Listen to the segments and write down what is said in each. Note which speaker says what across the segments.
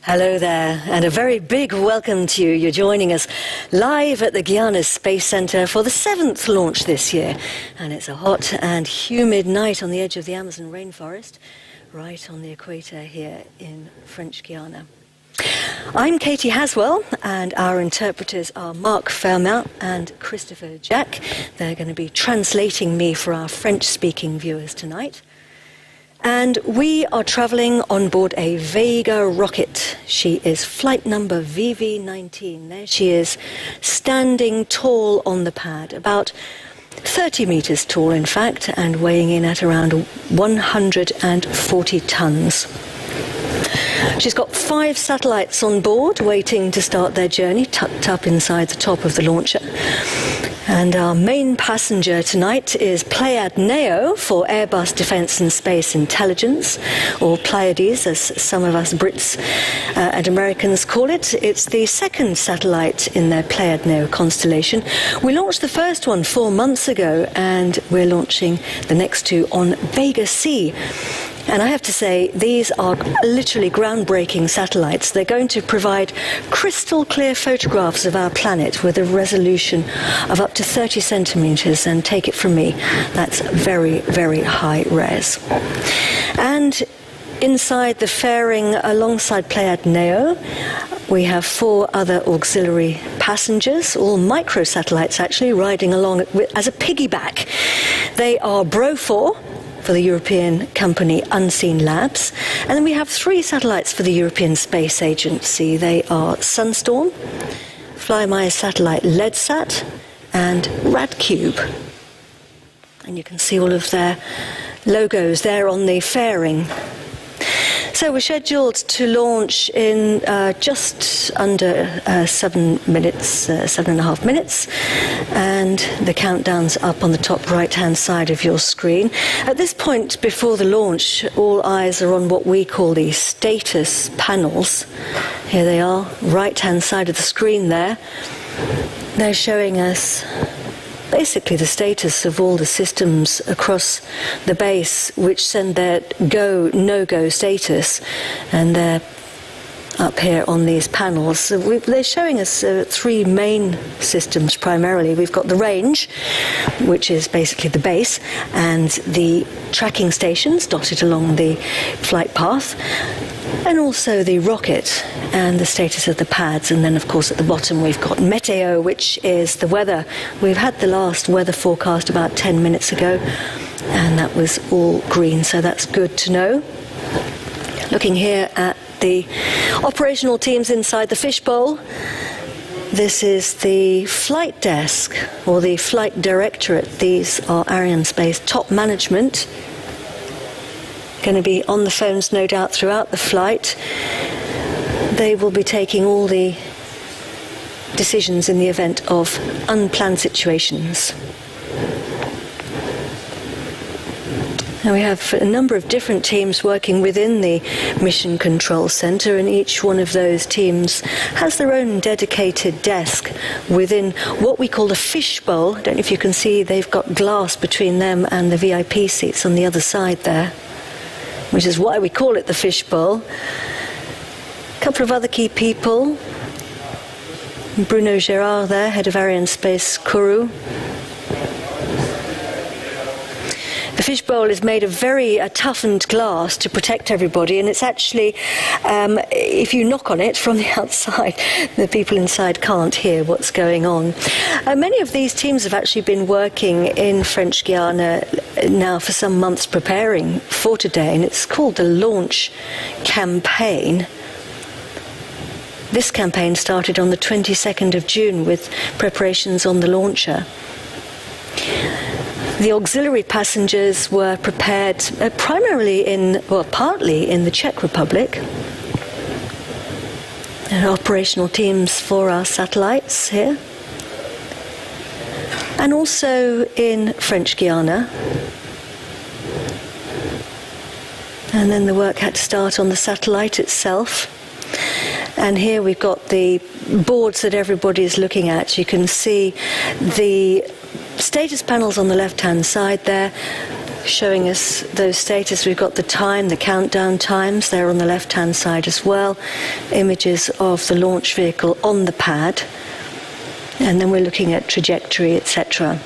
Speaker 1: Hello there, and a very big welcome to you. You're joining us live at the Guiana Space Center for the 7th launch this year. And it's a hot and humid night on the edge of the Amazon rainforest, right on the equator here in French Guiana. I'm Katie Haswell, and our interpreters are Mark Fermat and Christopher Jack. They're going to be translating me for our French-speaking viewers tonight. And we are traveling on board a Vega rocket. She is flight number VV19. There she is, standing tall on the pad, about 30 meters tall, in fact, and weighing in at around 140 tons. She's got 5 satellites on board waiting to start their journey, tucked up inside the top of the launcher. And our main passenger tonight is Pléiades Neo for Airbus Defence and Space Intelligence, or Pleiades, as some of us Brits and Americans call it. It's the second satellite in their Pléiades Neo constellation. We launched the first one 4 months ago, and we're launching the next 2 on Vega C. And I have to say, these are literally groundbreaking satellites. They're going to provide crystal clear photographs of our planet with a resolution of up to 30 centimeters, and take it from me, that's very, very high res. And inside the fairing alongside Pléiades Neo, we have 4 other auxiliary passengers, all microsatellites actually, riding along as a piggyback. They are Bro4, for the European company Unseenlabs. And then we have 3 satellites for the European Space Agency. They are Sunstorm, Fly My Satellite LEDSat, and Radcube. And you can see all of their logos there on the fairing. So we're scheduled to launch in just under 7.5 minutes, and the countdown's up on the top right-hand side of your screen. At this point before the launch, all eyes are on what we call the status panels. Here they are, right-hand side of the screen there. They're showing us basically the status of all the systems across the base, which send their go, no-go status, and they're up here on these panels. So they're showing us 3 main systems primarily. We've got the range, which is basically the base, and the tracking stations dotted along the flight path, and also the rocket and the status of the pads. And then, of course, at the bottom we've got Meteo, which is the weather. We've had the last weather forecast about 10 minutes ago, and that was all green, so that's good to know. Looking here at the operational teams inside the fishbowl, this is the flight desk, or the flight directorate. These are Arianespace top management, going to be on the phones no doubt throughout the flight. They will be taking all the decisions in the event of unplanned situations. Now we have a number of different teams working within the Mission Control Center, and each one of those teams has their own dedicated desk within what we call the fishbowl. I don't know if you can see, they've got glass between them and the VIP seats on the other side there, which is why we call it the fishbowl. A couple of other key people. Bruno Gérard there, head of Arianespace Kourou. The fishbowl is made of very toughened glass to protect everybody, and it's actually, if you knock on it from the outside, the people inside can't hear what's going on. Many of these teams have actually been working in French Guiana now for some months preparing for today, and it's called the Launch Campaign. This campaign started on the 22nd of June with preparations on the launcher. The auxiliary passengers were prepared partly in the Czech Republic. And operational teams for our satellites here. And also in French Guiana. And then the work had to start on the satellite itself. And here we've got the boards that everybody is looking at. You can see the status panels on the left-hand side there, showing us those status. We've got the time, the countdown times there on the left-hand side as well. Images of the launch vehicle on the pad. And then we're looking at trajectory, etc.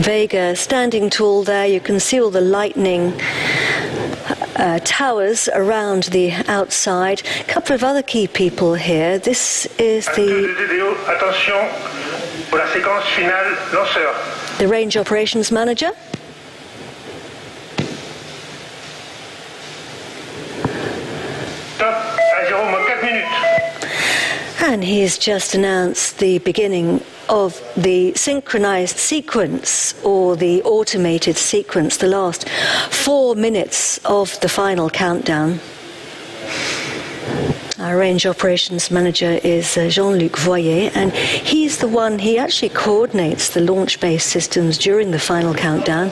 Speaker 1: Vega standing tall there. You can see all the lightning towers around the outside. A couple of other key people here. This is the range operations manager. And he's just announced the beginning of the synchronized sequence, or the automated sequence, the last 4 minutes of the final countdown. Our range operations manager is Jean-Luc Voyer, and he's the one, he actually coordinates the launch-based systems during the final countdown,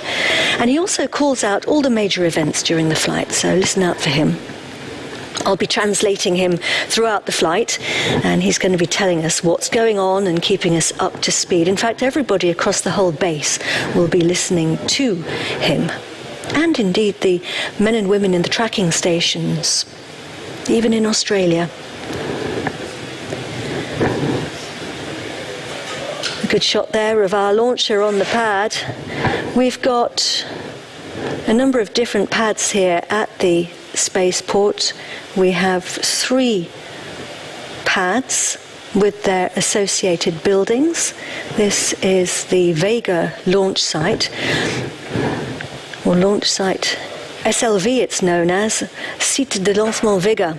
Speaker 1: and he also calls out all the major events during the flight, so listen out for him. I'll be translating him throughout the flight, and he's going to be telling us what's going on and keeping us up to speed. In fact, everybody across the whole base will be listening to him. And indeed, the men and women in the tracking stations, even in Australia. A good shot there of our launcher on the pad. We've got a number of different pads here at the Spaceport. We have 3 pads with their associated buildings. This is the Vega launch site, or launch site SLV it's known as, Site de Lancement Vega.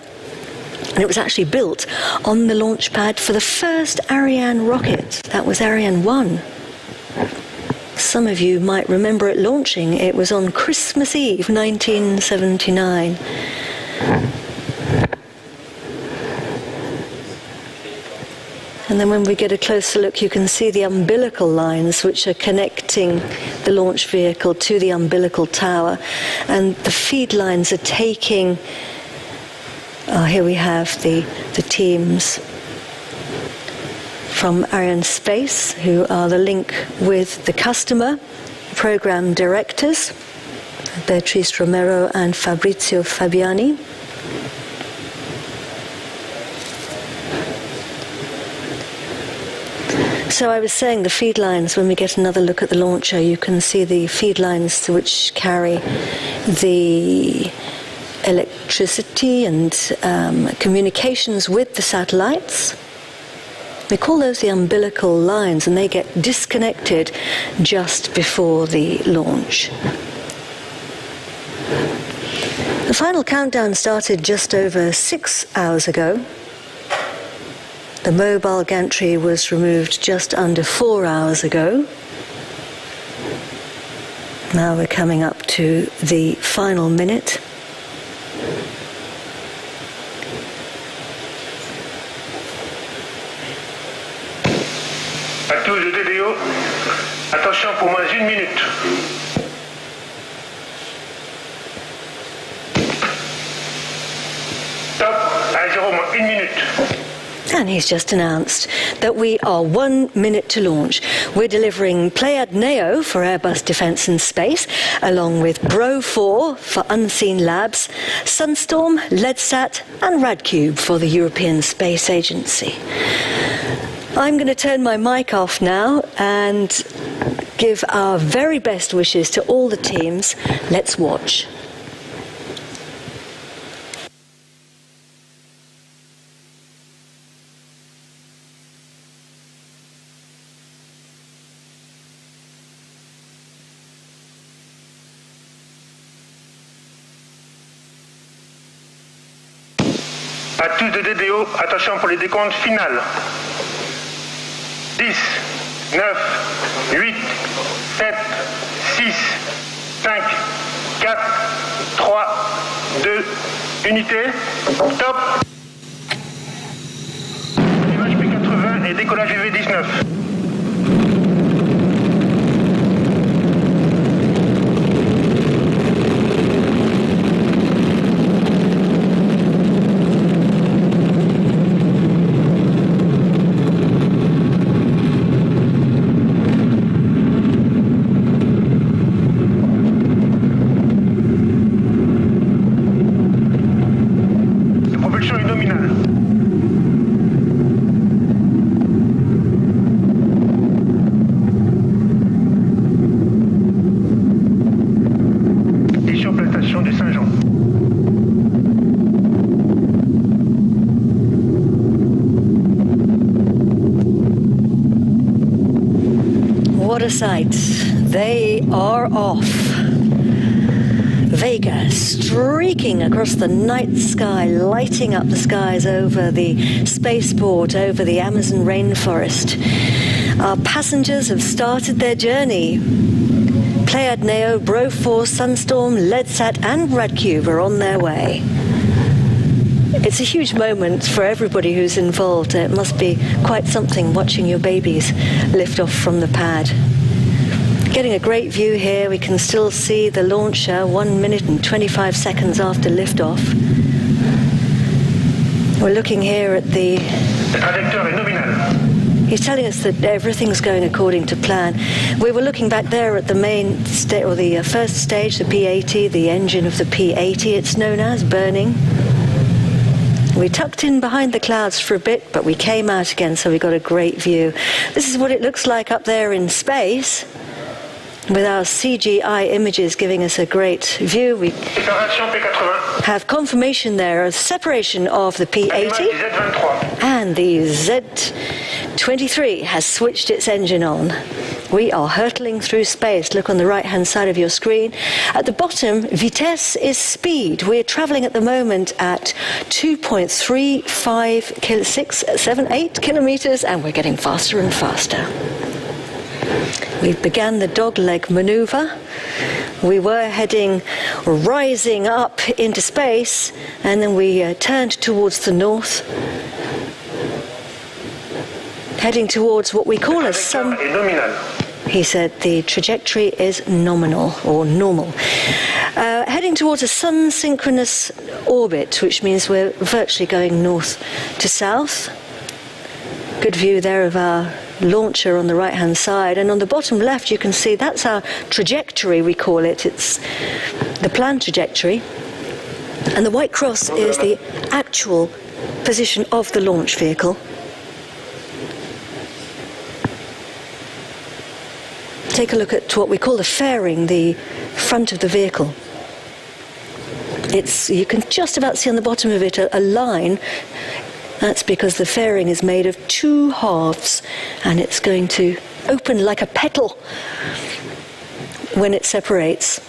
Speaker 1: And it was actually built on the launch pad for the first Ariane rocket. That was Ariane 1. Some of you might remember it launching. It was on Christmas Eve, 1979. And then when we get a closer look, you can see the umbilical lines which are connecting the launch vehicle to the umbilical tower. And the feed lines are taking... here we have the teams from Arianespace, who are the link with the customer, program directors, Beatrice Romero and Fabrizio Fabiani. So I was saying the feed lines, when we get another look at the launcher, you can see the feed lines which carry the electricity and communications with the satellites. We call those the umbilical lines, and they get disconnected just before the launch. The final countdown started just over 6 hours ago. The mobile gantry was removed just under 4 hours ago. Now we're coming up to the final minute.
Speaker 2: À tous de DDO, attention pour moins 1 minute. Top, à 0 moins 1 minute.
Speaker 1: And he's just announced that we are 1 minute to launch. We're delivering Pléiades Neo for Airbus Defence and Space, along with Bro 4 for Unseenlabs, Sunstorm, LEDSAT and RadCube for the European Space Agency. I'm going to turn my mic off now and give our very best wishes to all the teams. Let's watch.
Speaker 2: À tous de DDO, attention pour les décomptes finales. 10, 9, 8, 7, 6, 5, 4, 3, 2, unité, top. Démarrage P80 et décollage UV19.
Speaker 1: What a sight. They are off. Vega streaking across the night sky, lighting up the skies over the spaceport, over the Amazon rainforest. Our passengers have started their journey. Pléiades Neo, Broforce, Sunstorm, Leadsat and Radcube are on their way. It's a huge moment for everybody who's involved. It must be quite something watching your babies lift off from the pad. Getting a great view here. We can still see the launcher 1 minute and 25 seconds after liftoff. We're looking here at the... He's telling us that everything's going according to plan. We were looking back there at the main stage, or the first stage, the P80, the engine of the P80, it's known as, burning. We tucked in behind the clouds for a bit, but we came out again, so we got a great view. This is what it looks like up there in space, with our CGI images giving us a great view. We have confirmation there of separation of the P80, and the Z23 has switched its engine on. We are hurtling through space. Look on the right-hand side of your screen. At the bottom, vitesse is speed. We're traveling at the moment at 2.35, 8 kilometers, and we're getting faster and faster. We began the dogleg maneuver. We were rising up into space, and then we turned towards the north, heading towards what we call a sun... He said the trajectory is nominal, or normal. Heading towards a sun-synchronous orbit, which means we're virtually going north to south. Good view there of our launcher on the right-hand side. And on the bottom left, you can see that's our trajectory, we call it. It's the planned trajectory. And the white cross is the actual position of the launch vehicle. Take a look at what we call the fairing, the front of the vehicle. You can just about see on the bottom of it a line. That's because the fairing is made of two halves, and it's going to open like a petal when it separates.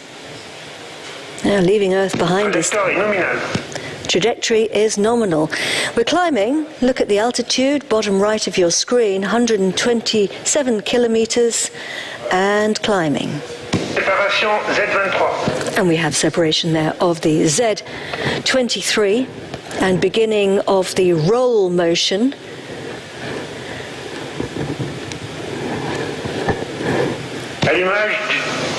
Speaker 1: Now, leaving Earth behind us. Trajectory is nominal. We're climbing. Look at the altitude, bottom right of your screen, 127 kilometers, and climbing. And we have separation there of the Z23 and beginning of the roll motion.
Speaker 2: Allumage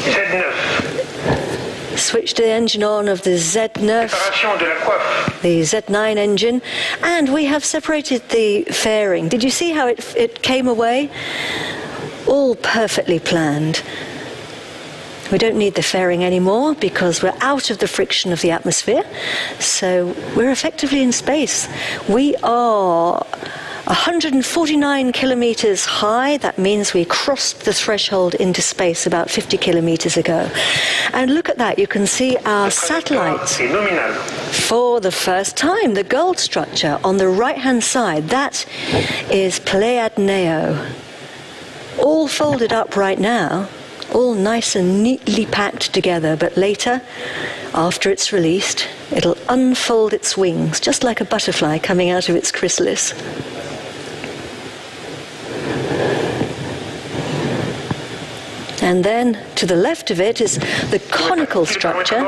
Speaker 2: Z9.
Speaker 1: Switched the engine on of the Z9, the Z9 engine, and we have separated the fairing. Did you see how it came away? All perfectly planned. We don't need the fairing anymore because we're out of the friction of the atmosphere, so we're effectively in space. We are 149 kilometers high. That means we crossed the threshold into space about 50 kilometers ago. And look at that, you can see our satellites for the first time, the gold structure on the right-hand side. That is Pléiades Neo. All folded up right now, all nice and neatly packed together, but later, after it's released, it'll unfold its wings, just like a butterfly coming out of its chrysalis. And then to the left of it is the conical structure.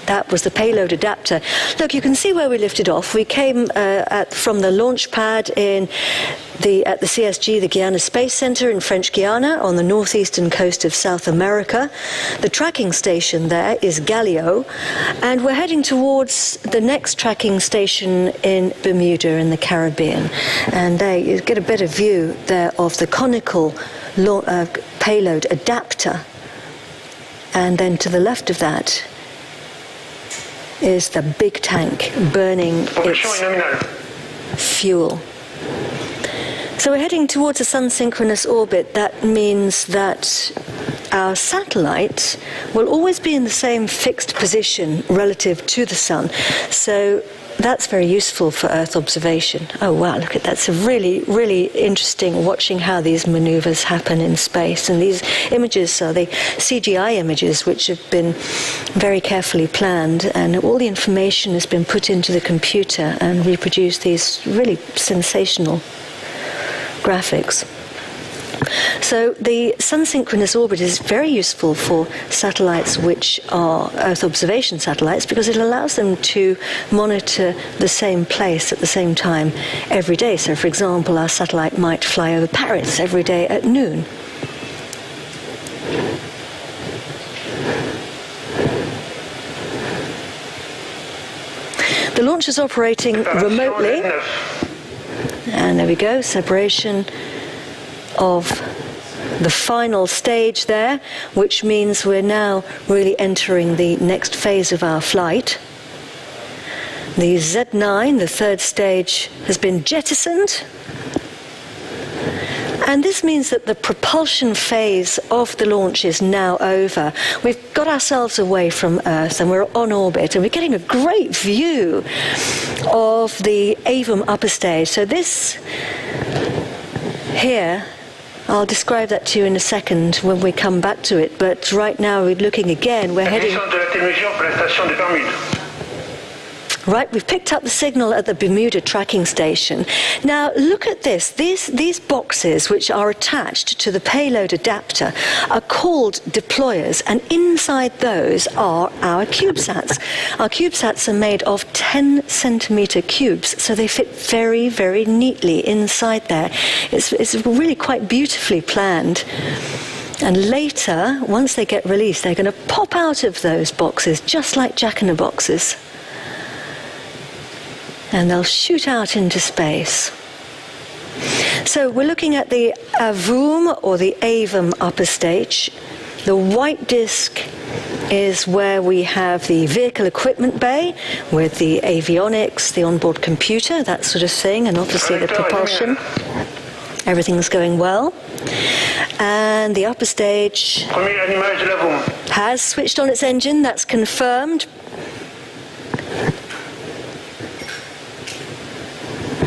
Speaker 1: That was the payload adapter. Look, you can see where we lifted off. We came from the launch pad at the CSG, the Guiana Space Center in French Guiana on the northeastern coast of South America. The tracking station there is Galileo, and we're heading towards the next tracking station in Bermuda in the Caribbean. And there you get a better view there of the conical payload adapter. And then to the left of that is the big tank burning its fuel. So we're heading towards a sun-synchronous orbit. That means that our satellite will always be in the same fixed position relative to the sun. So that's very useful for Earth observation. Oh wow, look at that. It's really, really interesting watching how these maneuvers happen in space. And these images are the CGI images, which have been very carefully planned, and all the information has been put into the computer and reproduced these really sensational graphics. So the sun-synchronous orbit is very useful for satellites which are Earth observation satellites, because it allows them to monitor the same place at the same time every day. So, for example, our satellite might fly over Paris every day at noon. The launch is operating remotely. And there we go, separation of the final stage there, which means we're now really entering the next phase of our flight. The Z9, the third stage, has been jettisoned. And this means that the propulsion phase of the launch is now over. We've got ourselves away from Earth and we're on orbit, and we're getting a great view of the AVUM upper stage. So this here, I'll describe that to you in a second when we come back to it, but right now we're looking again, we're heading... Right, we've picked up the signal at the Bermuda tracking station. Now, look at this. These boxes, which are attached to the payload adapter, are called deployers, and inside those are our CubeSats. Our CubeSats are made of 10-centimeter cubes, so they fit very, very neatly inside there. It's really quite beautifully planned. And later, once they get released, they're going to pop out of those boxes, just like jack-in-the-boxes. And they'll shoot out into space. So we're looking at the AVUM, or the AVUM upper stage. The white disk is where we have the vehicle equipment bay with the avionics, the onboard computer, that sort of thing, and obviously the propulsion. Everything's going well. And the upper stage has switched on its engine, that's confirmed.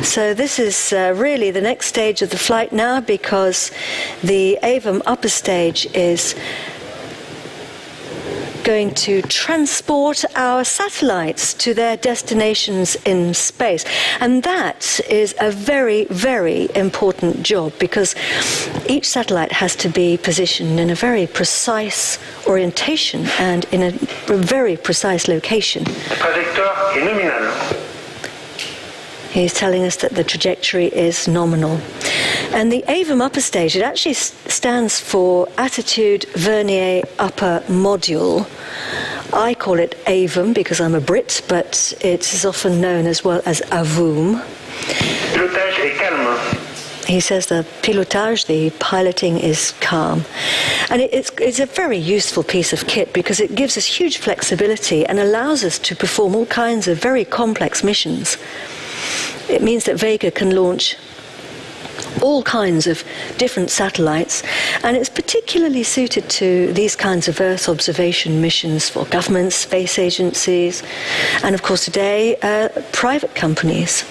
Speaker 1: So this is really the next stage of the flight now, because the AVUM upper stage is going to transport our satellites to their destinations in space. And that is a very, very important job, because each satellite has to be positioned in a very precise orientation and in a very precise location. He's telling us that the trajectory is nominal. And the AVUM upper stage, it actually stands for Attitude Vernier Upper Module. I call it AVUM because I'm a Brit, but it is often known as well as AVUM. He says the pilotage, the piloting, is calm. And it's a very useful piece of kit, because it gives us huge flexibility and allows us to perform all kinds of very complex missions. It means that Vega can launch all kinds of different satellites, and it's particularly suited to these kinds of Earth observation missions for governments, space agencies, and of course today, private companies.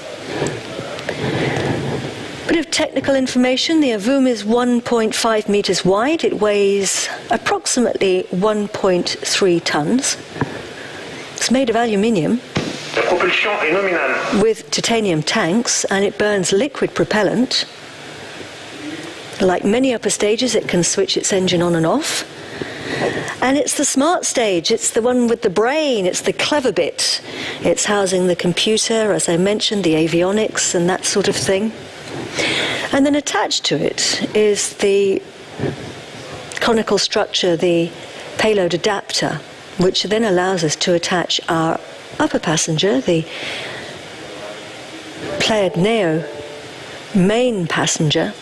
Speaker 1: Bit of technical information. The AVUM is 1.5 meters wide. It weighs approximately 1.3 tons. It's made of aluminium with titanium tanks, and it burns liquid propellant. Like many upper stages, it can switch its engine on and off. And it's the smart stage. It's the one with the brain. It's the clever bit. It's housing the computer, as I mentioned, the avionics and that sort of thing. And then attached to it is the conical structure, the payload adapter, which then allows us to attach our upper passenger, the Pléiades Neo main passenger,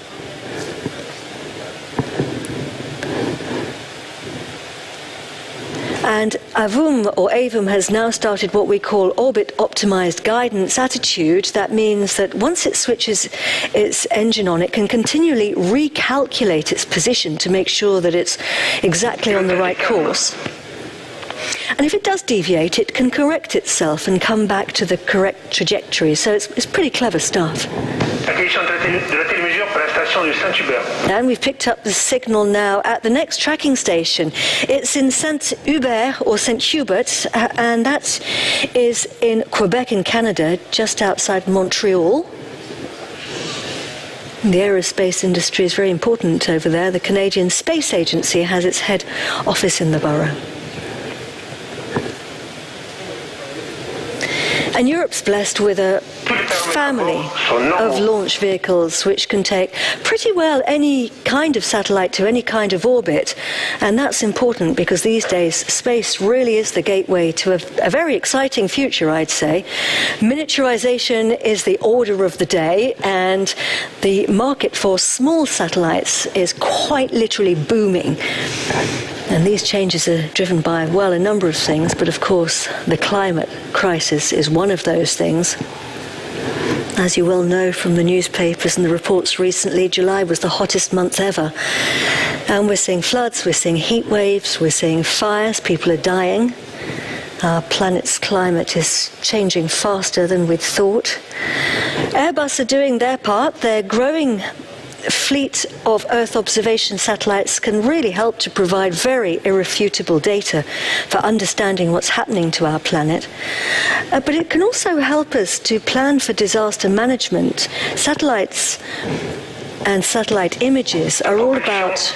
Speaker 1: And AVUM has now started what we call orbit optimized guidance attitude. That means that once it switches its engine on, it can continually recalculate its position to make sure that it's exactly on the right course. And if it does deviate, it can correct itself and come back to the correct trajectory. So it's pretty clever stuff. And we've picked up the signal now at the next tracking station. It's in Saint-Hubert or Saint-Hubert, and that is in Quebec in Canada, just outside Montreal. The aerospace industry is very important over there. The Canadian Space Agency has its head office in the borough. And Europe's blessed with a family of launch vehicles which can take pretty well any kind of satellite to any kind of orbit. And that's important because these days space really is the gateway to a very exciting future, I'd say. Miniaturization is the order of the day, and the market for small satellites is quite literally booming. And these changes are driven by, well, a number of things, but of course the climate crisis is one of those things. As you well know from the newspapers and the reports recently, July was the hottest month ever. And we're seeing floods, we're seeing heat waves, we're seeing fires, people are dying. Our planet's climate is changing faster than we'd thought. Airbus are doing their part. Their growing fleet of Earth observation satellites can really help to provide very irrefutable data for understanding what's happening to our planet. But it can also help us to plan for disaster management. Satellites and satellite images are all about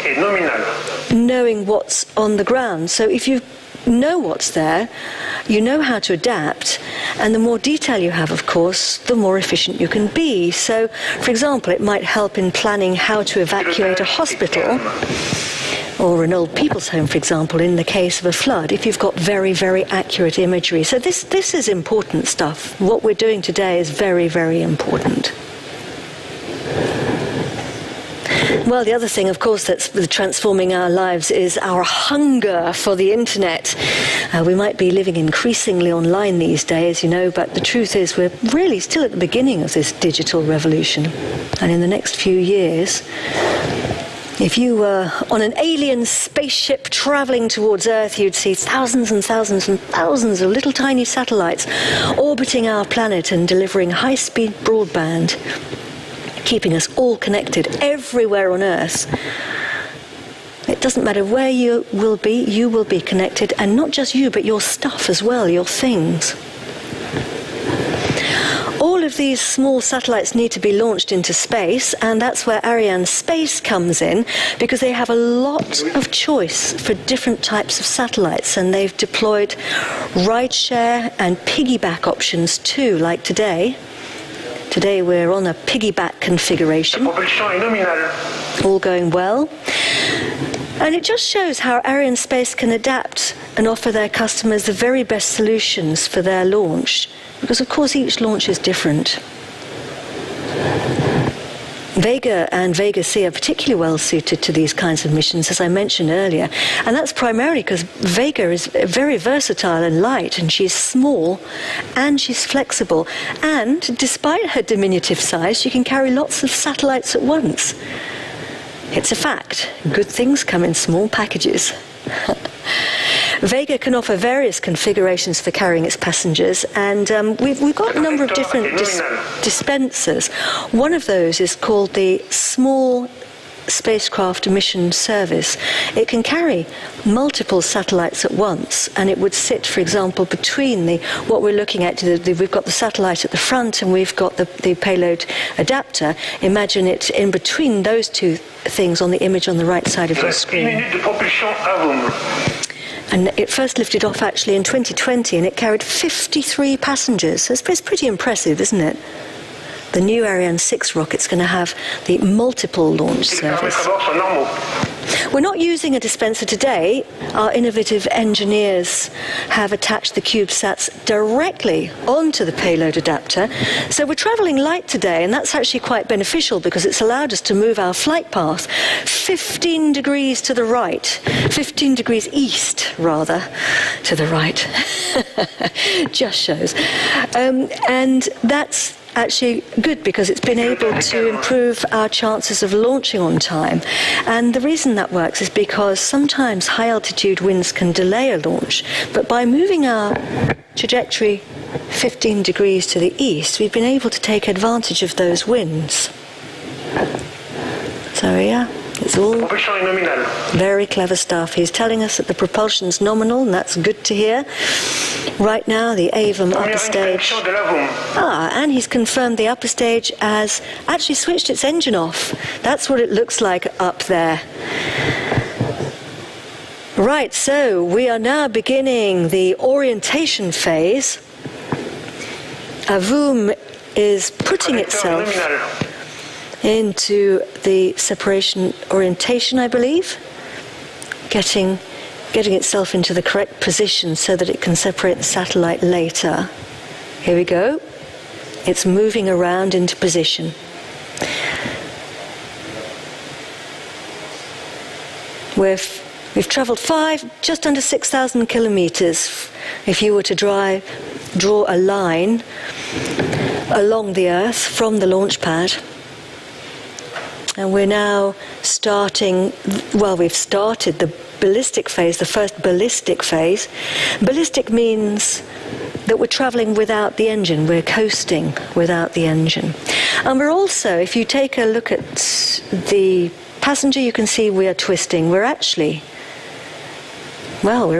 Speaker 1: knowing what's on the ground. So if you know what's there, you know how to adapt, and the more detail you have, of course, the more efficient you can be. So, for example, it might help in planning how to evacuate a hospital or an old people's home, for example, in the case of a flood, if you've got very, very accurate imagery. So this is important stuff. What we're doing today is very, very important. Well, the other thing, of course, that's transforming our lives is our hunger for the internet. We might be living increasingly online these days, you know, but the truth is we're really still at the beginning of this digital revolution. And in the next few years, if you were on an alien spaceship traveling towards Earth, you'd see thousands and thousands and thousands of little tiny satellites orbiting our planet and delivering high-speed broadband, keeping us all connected everywhere on Earth. It doesn't matter where you will be connected, and not just you, but your stuff as well, your things. All of these small satellites need to be launched into space, and that's where Arianespace comes in, because they have a lot of choice for different types of satellites, and they've deployed rideshare and piggyback options too, like today. Today we're on a piggyback configuration, all going well. And it just shows how Arianespace can adapt and offer their customers the very best solutions for their launch, because of course each launch is different. Vega and Vega C are particularly well suited to these kinds of missions, as I mentioned earlier. And that's primarily because Vega is very versatile and light, and she's small and she's flexible. And despite her diminutive size, she can carry lots of satellites at once. It's a fact. Good things come in small packages. Vega can offer various configurations for carrying its passengers, and we've got a number of different dispensers. One of those is called the Small Spacecraft Mission Service. It can carry multiple satellites at once, and it would sit, for example, between what we're looking at. We've got the satellite at the front, and we've got the payload adapter. Imagine it in between those two things on the image on the right side of your screen. And it first lifted off actually in 2020, and it carried 53 passengers. So it's pretty impressive, isn't it? The new Ariane 6 rocket's going to have the multiple launch service. We're not using a dispenser today. Our innovative engineers have attached the CubeSats directly onto the payload adapter. So we're traveling light today, and that's actually quite beneficial because it's allowed us to move our flight path 15 degrees to the right, 15 degrees east, rather, to the right. Just shows. And that's actually good because it's been able to improve our chances of launching on time. And the reason that works is because sometimes high altitude winds can delay a launch, but by moving our trajectory 15 degrees to the east, we've been able to take advantage of those winds. So yeah, it's all very clever stuff. He's telling us that the propulsion's nominal, and that's good to hear. Right now, the AVUM upper stage. And he's confirmed the upper stage has actually switched its engine off. That's what it looks like up there. Right, so we are now beginning the orientation phase. AVUM is putting itself into the separation orientation, I believe, getting itself into the correct position so that it can separate the satellite later. Here we go. It's moving around into position. We've travelled just under 6,000 kilometres. If you were to draw a line along the Earth from the launch pad. And we're now we've started the ballistic phase, the first ballistic phase. Ballistic means that we're travelling without the engine, we're coasting without the engine. And we're also, if you take a look at the passenger, you can see we are twisting. We're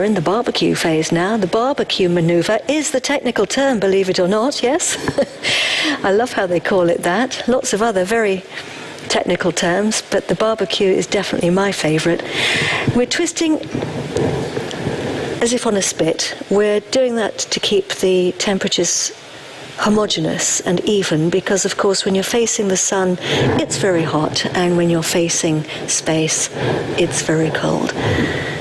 Speaker 1: in the barbecue phase now. The barbecue maneuver is the technical term, believe it or not, yes? I love how they call it that. Lots of other very technical terms, but the barbecue is definitely my favourite. We're twisting as if on a spit. We're doing that to keep the temperatures homogeneous and even, because of course when you're facing the sun it's very hot, and when you're facing space it's very cold.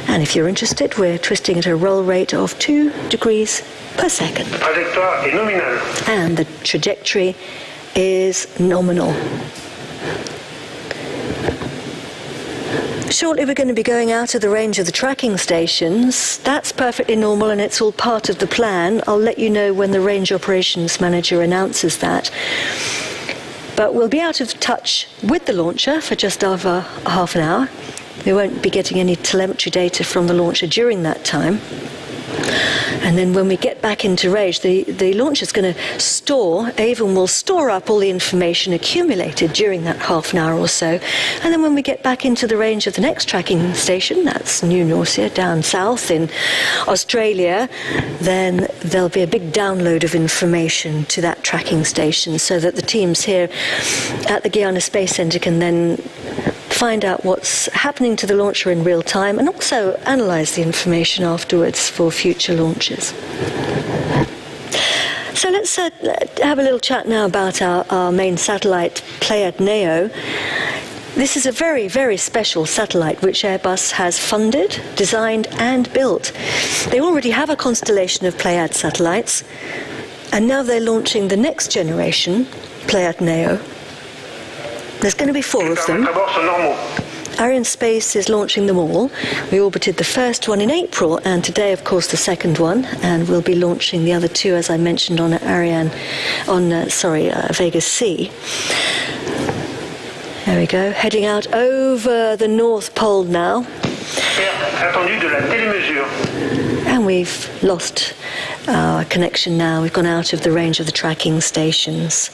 Speaker 1: And if you're interested, we're twisting at a roll rate of 2 degrees per second. And the trajectory is nominal. Shortly we're going to be going out of the range of the tracking stations. That's perfectly normal and it's all part of the plan. I'll let you know when the range operations manager announces that. But we'll be out of touch with the launcher for just over half an hour. We won't be getting any telemetry data from the launcher during that time. And then when we get back into range, the launcher's going to AVUM will store up all the information accumulated during that half an hour or so. And then when we get back into the range of the next tracking station, that's New Norcia down south in Australia, then there'll be a big download of information to that tracking station so that the teams here at the Guiana Space Centre can then find out what's happening to the launcher in real time and also analyse the information afterwards for future launches. So let's have a little chat now about our main satellite, Pléiades Neo. This is a very, very special satellite which Airbus has funded, designed and built. They already have a constellation of Pléiades satellites, and now they're launching the next generation, Pléiades Neo. There's going to be 4 of them. Arianespace is launching them all. We orbited the first one in April, and today, of course, the second one, and we'll be launching the other 2, as I mentioned, on Vega C. There we go, heading out over the North Pole now. And we've lost our connection now. We've gone out of the range of the tracking stations.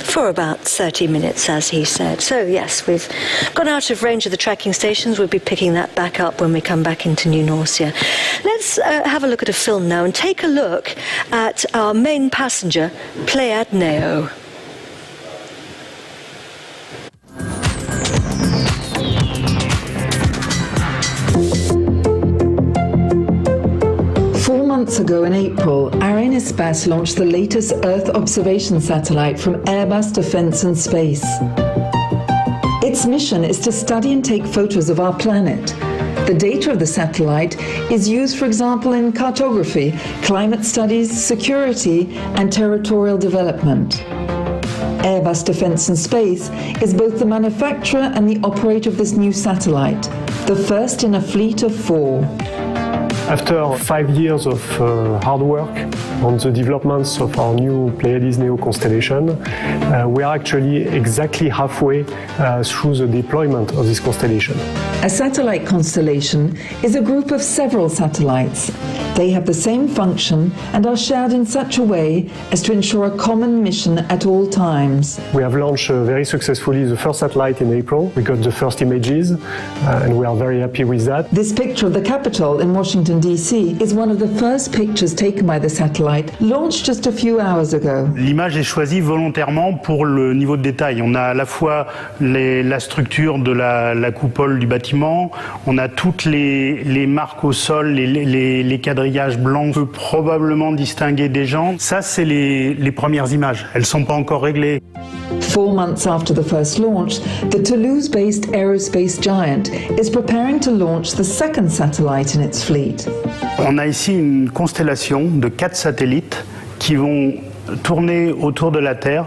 Speaker 1: For about 30 minutes, as he said. So yes, we've gone out of range of the tracking stations. We'll be picking that back up when we come back into New Norcia. Let's have a look at a film now and take a look at our main passenger, Pléiades Neo.
Speaker 3: Months ago in April, Arianespace launched the latest Earth observation satellite from Airbus Defence and Space. Its mission is to study and take photos of our planet. The data of the satellite is used, for example, in cartography, climate studies, security, and territorial development. Airbus Defence and Space is both the manufacturer and the operator of this new satellite, the first in a fleet of 4.
Speaker 4: After 5 years of hard work on the developments of our new Pléiades Neo constellation, we are actually exactly halfway through the deployment of this constellation.
Speaker 3: A satellite constellation is a group of several satellites. They have the same function and are shared in such a way as to ensure a common mission at all times.
Speaker 4: We have launched very successfully the first satellite in April. We got the first images and we are very happy with that.
Speaker 3: This picture of the Capitol in Washington, D.C. is one of the first pictures taken by the satellite, launched just a few hours ago.
Speaker 5: L'image est choisie volontairement pour le niveau de détail. On a à la fois la structure de la coupole du bâtiment, on a toutes les marques au sol, les quadrillages blancs. On peut probablement distinguer des gens. Ça, c'est les premières images. Elles ne sont pas encore réglées.
Speaker 3: 4 months after the first launch, the Toulouse-based aerospace giant is preparing to launch the second satellite in its fleet.
Speaker 5: On a ici une constellation de 4 satellites qui vont tourner autour de la Terre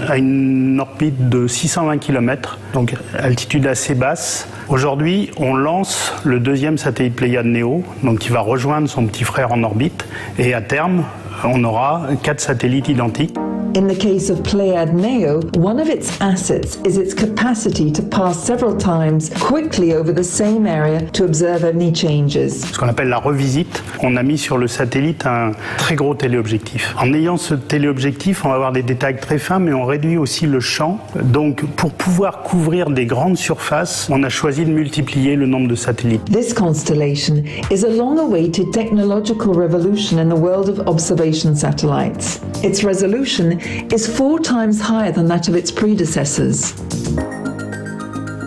Speaker 5: à une orbite de 620 km, donc altitude assez basse. Aujourd'hui, on lance le deuxième satellite Pléiades Neo, donc qui va rejoindre son petit frère en orbite, et à terme, on aura 4 satellites identiques.
Speaker 3: In the case of Pléiades Neo, one of its assets is its capacity to pass several times quickly over the same area to observe any changes.
Speaker 5: Ce qu'on appelle la revisite, on a mis sur le satellite un très gros téléobjectif. En ayant ce téléobjectif, on va avoir des détails très fins, mais on réduit aussi le champ. Donc, pour pouvoir couvrir des grandes surfaces, on a choisi de multiplier le nombre de satellites.
Speaker 3: This constellation is a long-awaited technological revolution in the world of observation satellites. Its resolution is 4 times higher than that of its predecessors.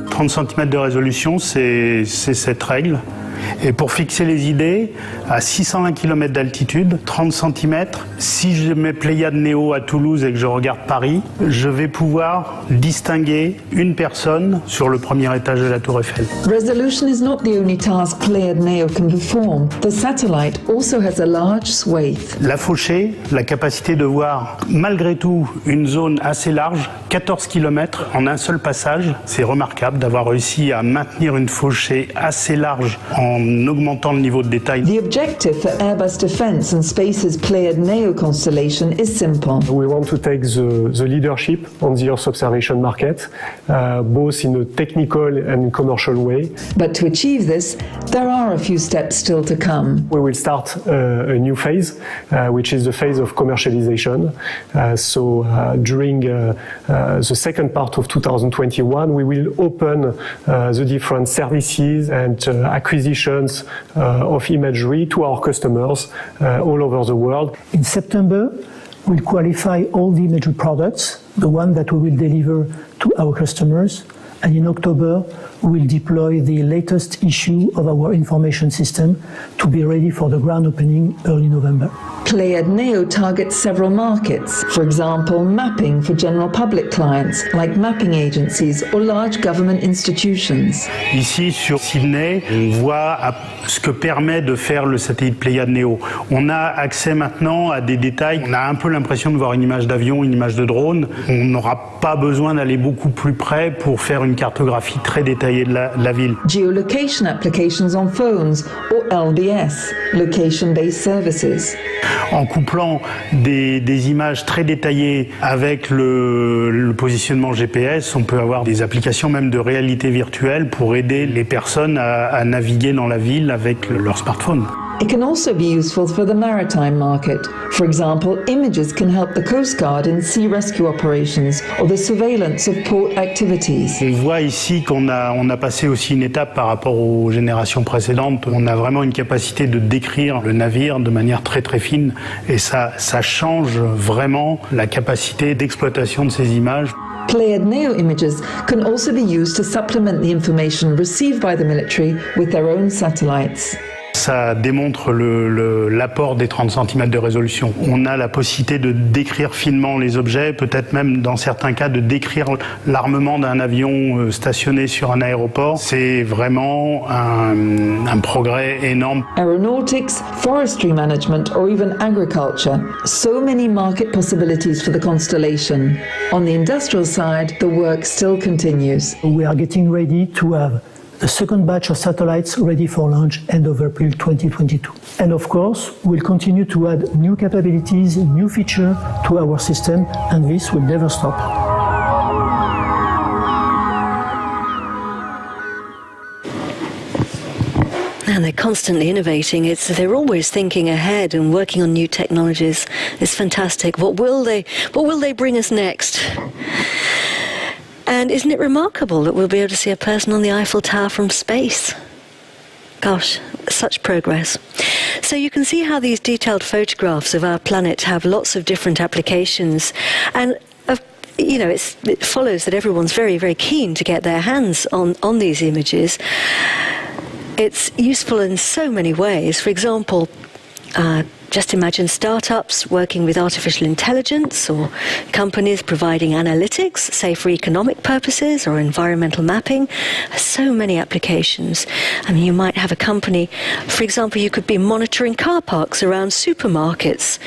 Speaker 5: 30 cm de résolution, c'est cette règle. Et pour fixer les idées, à 620 km d'altitude, 30 cm, si je mets Pléiades Neo à Toulouse et que je regarde Paris, je vais pouvoir distinguer une personne sur le premier étage de la Tour Eiffel.
Speaker 3: Resolution is not the only task Pléiades Neo can perform. The satellite also has a large swathe.
Speaker 5: La fauchée, la capacité de voir malgré tout une zone assez large, 14 km en un seul passage, c'est remarquable d'avoir réussi à maintenir une fauchée assez large en augmentant le niveau de détail.
Speaker 3: The objective for Airbus Defence and Space's Pléiades Neo constellation is simple.
Speaker 4: We want to take the leadership on the Earth observation market, both in a technical and commercial way.
Speaker 3: But to achieve this, there are a few steps still to come.
Speaker 4: We will start a new phase, which is the phase of commercialization. During the second part of 2021, we will open the different services and acquisitions of imagery to our customers all over the world.
Speaker 6: In September, we'll qualify all the imagery products, the one that we will deliver to our customers, and in October, we will deploy the latest issue of our information system to be ready for the grand opening early November.
Speaker 3: Pléiades Neo targets several markets, for example, mapping for general public clients like mapping agencies or large government institutions.
Speaker 5: Ici, sur Sydney, on voit ce que permet de faire le satellite Pléiades Neo. On a accès maintenant à des détails. On a un peu l'impression de voir une image d'avion, une image de drone. On n'aura pas besoin d'aller beaucoup plus près pour faire une cartographie très détaillée de la ville.
Speaker 3: Geolocation applications on phones or LBS, location-based services.
Speaker 5: En couplant des images très détaillées avec le positionnement GPS, on peut avoir des applications même de réalité virtuelle pour aider les personnes à naviguer dans la ville avec leur smartphone.
Speaker 3: It can also be useful for the maritime market. For example, images can help the Coast Guard in sea rescue operations or the surveillance of port activities.
Speaker 5: On voit ici qu'on a passé aussi une étape par rapport aux générations précédentes. On a vraiment une capacité de décrire le navire de manière très très fine et ça change vraiment la capacité d'exploitation de ces images.
Speaker 3: Pléiades Neo images can also be used to supplement the information received by the military with their own satellites.
Speaker 5: Ça démontre l'apport des 30 cm de résolution. On a la possibilité de décrire finement les objets, peut-être même dans certains cas de décrire l'armement d'un avion stationné sur un aéroport. C'est vraiment un progrès énorme.
Speaker 3: Aeronautics, forestry management, or even agriculture. So many market possibilities for the constellation. On the industrial side, the work still continues.
Speaker 6: We are getting ready to have the second batch of satellites ready for launch end of April 2022. And of course, we'll continue to add new capabilities, new features to our system, and this will never stop.
Speaker 1: And they're constantly innovating. They're always thinking ahead and working on new technologies. It's fantastic. What will they bring us next? And isn't it remarkable that we'll be able to see a person on the Eiffel Tower from space? Gosh, such progress. So you can see how these detailed photographs of our planet have lots of different applications. And it follows that everyone's very, very keen to get their hands on these images. It's useful in so many ways. For example, just imagine startups working with artificial intelligence, or companies providing analytics, say for economic purposes or environmental mapping. So many applications. I mean, you might have a company, for example, you could be monitoring car parks around supermarkets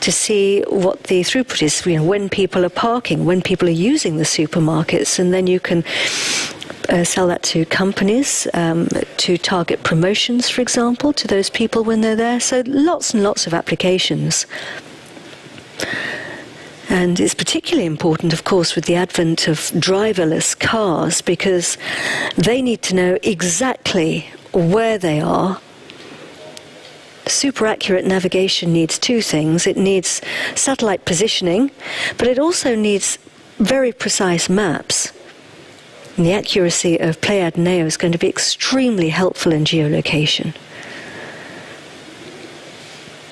Speaker 1: to see what the throughput is, when people are parking, when people are using the supermarkets, and then you can sell that to companies to target promotions, for example, to those people when they're there. So lots and lots of applications. And it's particularly important, of course, with the advent of driverless cars, because they need to know exactly where they are. Super accurate navigation needs two things. It needs satellite positioning, but it also needs very precise maps. And the accuracy of Pléiades Neo is going to be extremely helpful in geolocation.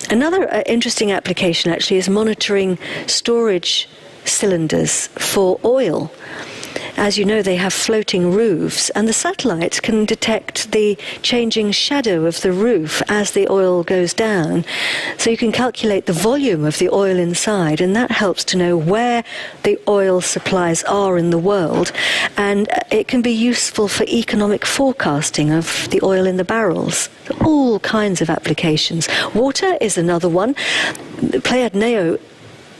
Speaker 1: Another interesting application actually is monitoring storage cylinders for oil. As you know, they have floating roofs, and the satellites can detect the changing shadow of the roof as the oil goes down. So you can calculate the volume of the oil inside, and that helps to know where the oil supplies are in the world. And it can be useful for economic forecasting of the oil in the barrels. All kinds of applications. Water is another one. Pléiades Neo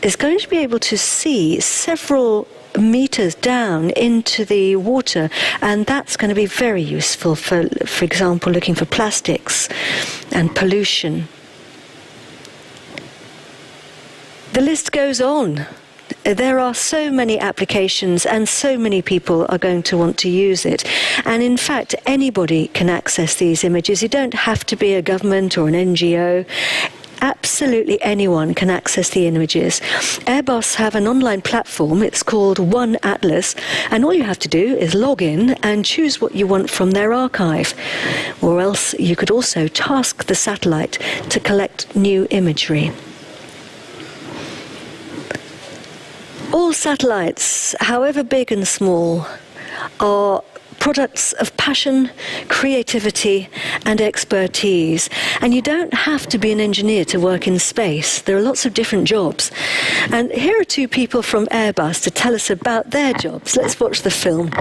Speaker 1: is going to be able to see several meters down into the water, and that's going to be very useful for example, looking for plastics and pollution. The list goes on. There are so many applications, and so many people are going to want to use it. And in fact, anybody can access these images. You don't have to be a government or an NGO. Absolutely anyone can access the images. Airbus have an online platform. It's called One Atlas, and all you have to do is log in and choose what you want from their archive. Or else you could also task the satellite to collect new imagery. All satellites, however big and small, are products of passion, creativity, and expertise. And you don't have to be an engineer to work in space. There are lots of different jobs. And here are two people from Airbus to tell us about their jobs. Let's watch the film.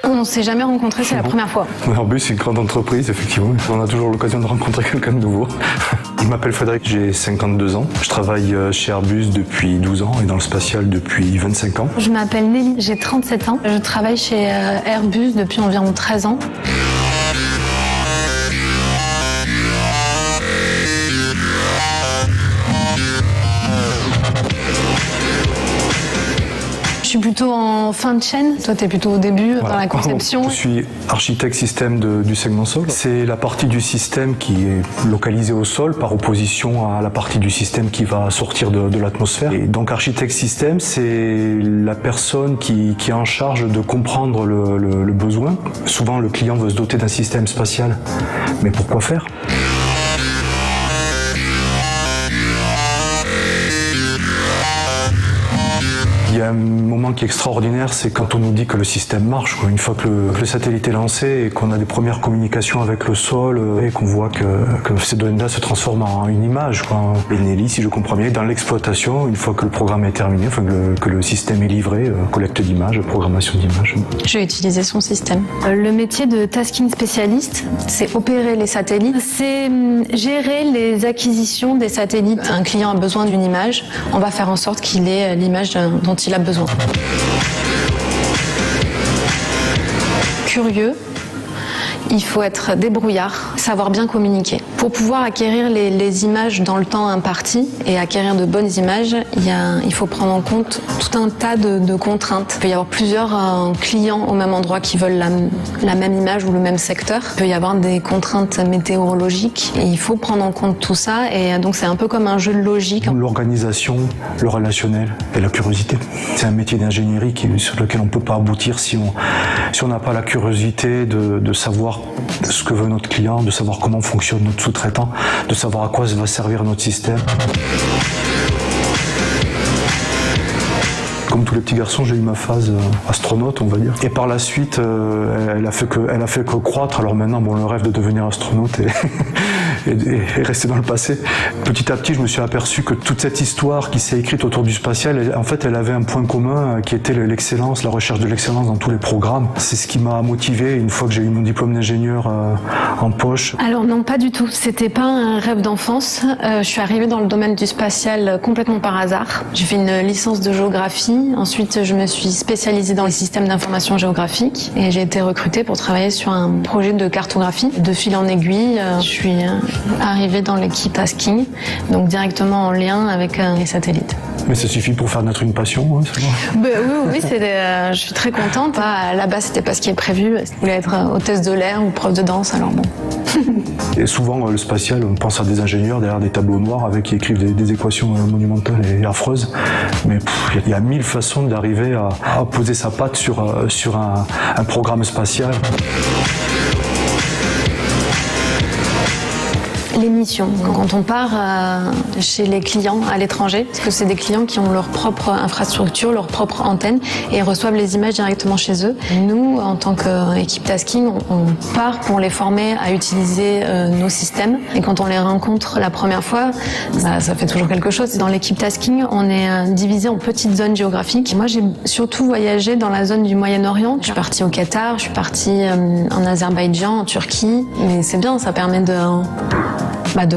Speaker 7: On ne s'est jamais rencontrés, c'est la première fois.
Speaker 8: Airbus, c'est une grande entreprise, effectivement. On a toujours l'occasion de rencontrer quelqu'un de nouveau. Je m'appelle Frédéric, j'ai 52 ans. Je travaille chez Airbus depuis 12 ans et dans le spatial depuis 25 ans.
Speaker 7: Je m'appelle Nelly, j'ai 37 ans. Je travaille chez Airbus depuis environ 13 ans. Je suis plutôt en fin de chaîne, toi tu es plutôt au début, voilà, dans la conception.
Speaker 8: Je suis architecte système du segment sol. C'est la partie du système qui est localisée au sol par opposition à la partie du système qui va sortir de l'atmosphère. Et donc architecte système, c'est la personne qui est en charge de comprendre le besoin. Souvent le client veut se doter d'un système spatial, mais pourquoi faire ? Il y a un moment élément qui est extraordinaire, c'est quand on nous dit que le système marche, quoi. Une fois que le satellite est lancé et qu'on a des premières communications avec le sol et qu'on voit que ces données-là se transforment en une image, quoi. Et Nelly, si je comprends bien, dans l'exploitation, une fois que le programme est terminé, enfin que le système est livré, collecte d'images, programmation d'images.
Speaker 7: Je vais utiliser son système. Le métier de tasking spécialiste, c'est opérer les satellites, c'est gérer les acquisitions des satellites. Un client a besoin d'une image, on va faire en sorte qu'il ait l'image dont il a besoin. Curieux, il faut être débrouillard, savoir bien communiquer. Pour pouvoir acquérir les images dans le temps imparti et acquérir de bonnes images, il faut prendre en compte tout un tas de contraintes. Il peut y avoir plusieurs clients au même endroit qui veulent la même image ou le même secteur. Il peut y avoir des contraintes météorologiques et il faut prendre en compte tout ça. Et donc c'est un peu comme un jeu de logique.
Speaker 8: L'organisation, le relationnel et la curiosité. C'est un métier d'ingénierie sur lequel on ne peut pas aboutir si on n'a pas la curiosité de savoir ce que veut notre client, de savoir comment fonctionne notre sous-traitant, de savoir à quoi va servir notre système. Comme tous les petits garçons, j'ai eu ma phase astronaute, on va dire. Et par la suite, elle a fait que croître. Alors maintenant, le rêve de devenir astronaute est resté dans le passé. Petit à petit, je me suis aperçu que toute cette histoire qui s'est écrite autour du spatial, elle avait un point commun qui était l'excellence, la recherche de l'excellence dans tous les programmes. C'est ce qui m'a motivé une fois que j'ai eu mon diplôme d'ingénieur en poche.
Speaker 7: Alors non, pas du tout. C'était pas un rêve d'enfance. Je suis arrivée dans le domaine du spatial complètement par hasard. J'ai fait une licence de géographie. Ensuite, je me suis spécialisée dans les systèmes d'information géographique et j'ai été recrutée pour travailler sur un projet de cartographie. De fil en aiguille, je suis arrivée dans l'équipe tasking, donc directement en lien avec les satellites.
Speaker 8: Mais ça suffit pour faire naître une passion, hein, c'est bon.
Speaker 7: Oui, je suis très contente. Là-bas, c'était pas ce qui est prévu. Je voulais être hôtesse de l'air ou prof de danse, alors bon.
Speaker 8: Et souvent, le spatial, on pense à des ingénieurs derrière des tableaux noirs qui écrivent des équations monumentales et affreuses. Mais il y a 1000 façons d'arriver à poser sa patte sur un programme spatial.
Speaker 7: Les missions. Quand on part chez les clients à l'étranger, parce que c'est des clients qui ont leur propre infrastructure, leur propre antenne et reçoivent les images directement chez eux. Nous, en tant qu'équipe tasking, on part pour les former à utiliser nos systèmes. Et quand on les rencontre la première fois, ça fait toujours quelque chose. Dans l'équipe tasking, on est divisé en petites zones géographiques. Moi, j'ai surtout voyagé dans la zone du Moyen-Orient. Je suis partie au Qatar, je suis partie en Azerbaïdjan, en Turquie. Mais c'est bien, ça permet de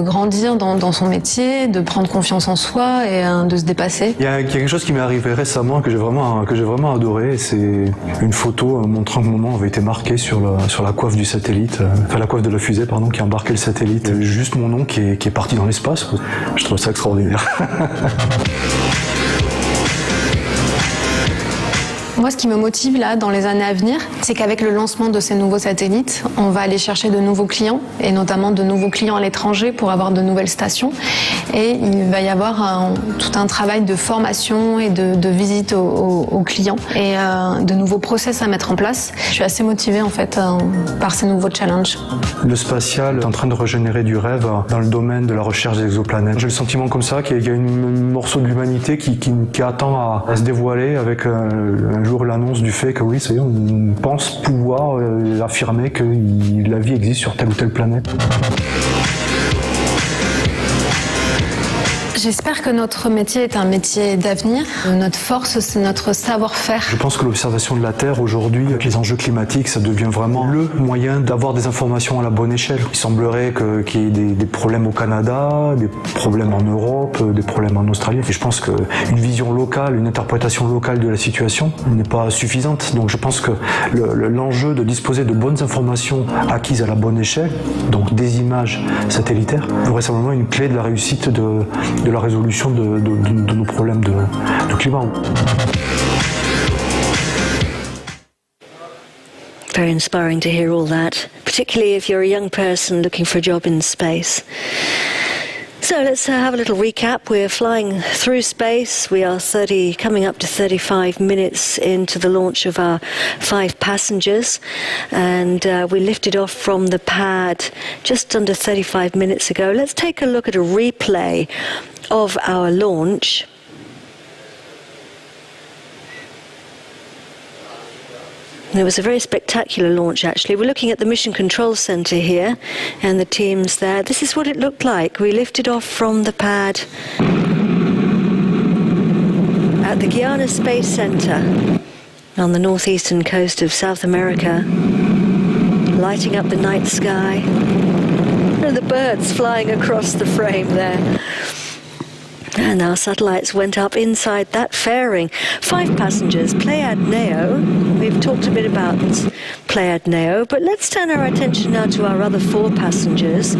Speaker 7: grandir dans son métier, de prendre confiance en soi et de se dépasser. Il y a
Speaker 8: quelque chose qui m'est arrivé récemment que j'ai vraiment adoré. C'est une photo montrant que mon nom avait été marqué sur la coiffe du satellite, la coiffe de la fusée, qui embarquait le satellite. Juste mon nom qui est parti dans l'espace. Je trouve ça extraordinaire.
Speaker 7: Moi, ce qui me motive là, dans les années à venir, c'est qu'avec le lancement de ces nouveaux satellites, on va aller chercher de nouveaux clients, et notamment de nouveaux clients à l'étranger pour avoir de nouvelles stations. Et il va y avoir tout un travail de formation et de visite aux clients, et de nouveaux process à mettre en place. Je suis assez motivée en fait par ces nouveaux challenges.
Speaker 8: Le spatial est en train de régénérer du rêve dans le domaine de la recherche des exoplanètes. J'ai le sentiment comme ça qu'il y a un morceau de l'humanité qui attend à se dévoiler avec un jour l'annonce du fait que oui, ça y est, on pense pouvoir affirmer que la vie existe sur telle ou telle planète.
Speaker 7: J'espère que notre métier est un métier d'avenir. Notre force, c'est notre savoir-faire.
Speaker 8: Je pense que l'observation de la Terre aujourd'hui, avec les enjeux climatiques, ça devient vraiment le moyen d'avoir des informations à la bonne échelle. Il semblerait qu'il y ait des problèmes au Canada, des problèmes en Europe, des problèmes en Australie. Et je pense qu'une vision locale, une interprétation locale de la situation n'est pas suffisante. Donc je pense que l'enjeu de disposer de bonnes informations acquises à la bonne échelle, donc des images satellitaires, est vraisemblablement une clé de la réussite de la résolution de nos problèmes de climat.
Speaker 1: Very inspiring to hear all that, particularly if you're a young person looking for a job in space. So let's have a little recap. We're flying through space. We are coming up to 35 minutes into the launch of our 5 passengers, and we lifted off from the pad just under 35 minutes ago. Let's take a look at a replay of our launch. It was a very spectacular launch, actually. We're looking at the Mission Control Center here, and the teams there. This is what it looked like. We lifted off from the pad at the Guiana Space Center on the northeastern coast of South America, lighting up the night sky. And the birds flying across the frame there. And our satellites went up inside that fairing. 5 passengers, Pléiades Neo. We've talked a bit about Pléiades Neo, but let's turn our attention now to our other 4 passengers.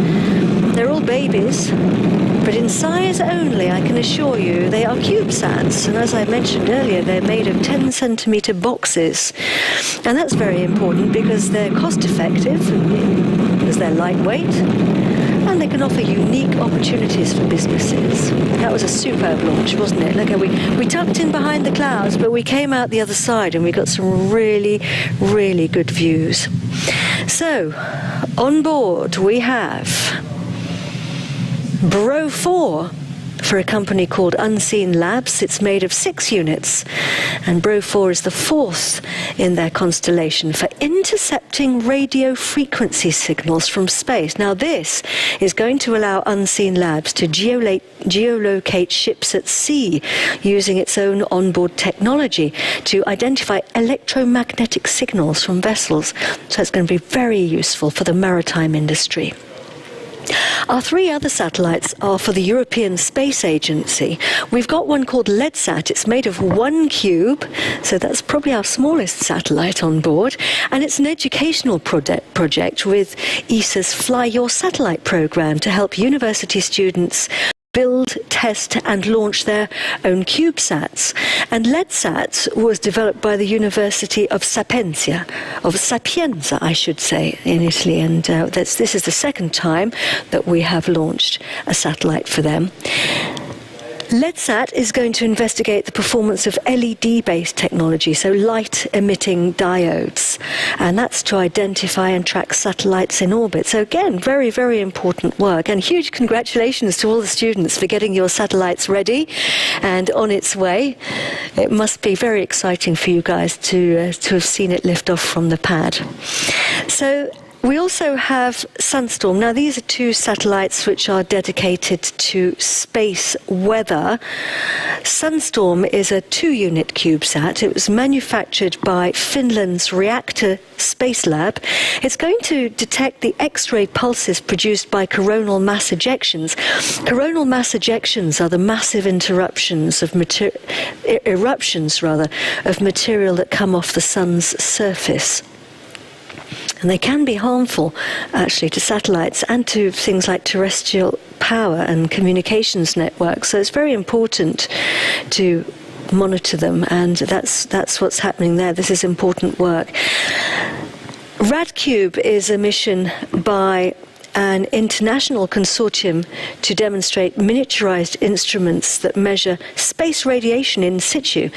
Speaker 1: They're all babies, but in size only, I can assure you. They are CubeSats, and as I mentioned earlier, they're made of 10-centimeter boxes. And that's very important because they're cost-effective, because they're lightweight, and they can offer unique opportunities for businesses. That was a superb launch, wasn't it? Look, we tucked in behind the clouds, but we came out the other side and we got some really, really good views. So, on board we have Bro 4 for a company called Unseenlabs. It's made of 6 units, and Bro 4 is the 4th in their constellation for intercepting radio frequency signals from space. Now this is going to allow Unseenlabs to geolocate ships at sea using its own onboard technology to identify electromagnetic signals from vessels. So it's going to be very useful for the maritime industry. Our 3 other satellites are for the European Space Agency. We've got one called LEDSAT. It's made of 1 cube, so that's probably our smallest satellite on board. And it's an educational project with ESA's Fly Your Satellite program to help university students build, test and launch their own CubeSats. And LEDSAT was developed by the University of Sapienza, I should say, in Italy. And this is the 2nd time that we have launched a satellite for them. LEDSAT is going to investigate the performance of LED-based technology, so light-emitting diodes, and that's to identify and track satellites in orbit. So again, very, very important work, and huge congratulations to all the students for getting your satellites ready and on its way. It must be very exciting for you guys to have seen it lift off from the pad. So we also have Sunstorm. Now, these are 2 satellites which are dedicated to space weather. Sunstorm is a 2-unit CubeSat. It was manufactured by Finland's Reactor Space Lab. It's going to detect the X-ray pulses produced by coronal mass ejections. Coronal mass ejections are the massive eruptions of material that come off the sun's surface. And they can be harmful, actually, to satellites and to things like terrestrial power and communications networks. So it's very important to monitor them, and that's what's happening there. This is important work. RadCube is a mission by an international consortium to demonstrate miniaturized instruments that measure space radiation in situ